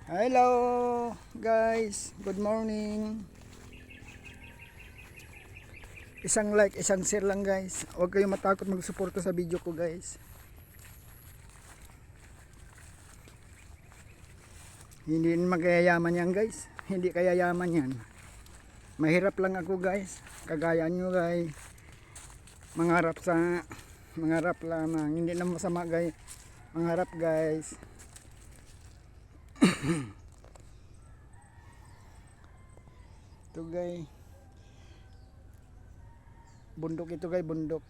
Hello guys, good morning. Isang like, isang share lang guys. Huwag kayong matakot magsuporta sa video ko guys. Hindi naman kayayaman yan guys. Hindi kayayaman yan. Mahirap lang ako guys. Kagaya nyo guys. Mangarap lamang. Hindi na masama guys. Mangarap guys. Ito guys. Bundok ito guys, bundok.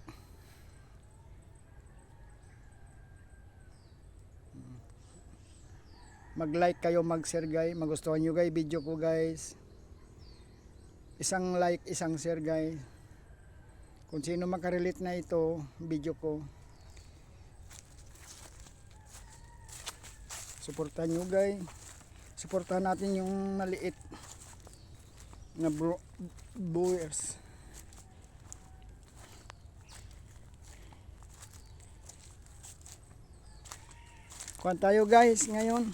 Mag-like kayo, mag-share guys. Magustuhan nyo guys video ko guys. Isang like, isang share guys. Kung sino makarelate na ito video ko, suportahan nyo guys. Suportahan natin yung maliit na viewers. Kuhan tayo guys ngayon.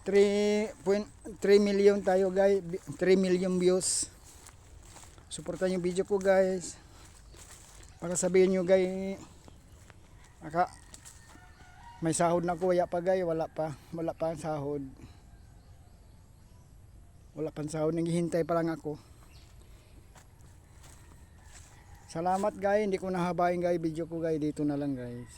3 million tayo guys. 3 million views. Suportahan yung video ko guys. Para sabihin nyo guys, may sahod na ko. Wala pa guys, wala pa ang sahod. Wala pang sahod, naghihintay pa lang ako. Salamat guys, hindi ko nahabain guys video ko guys. Dito na lang guys.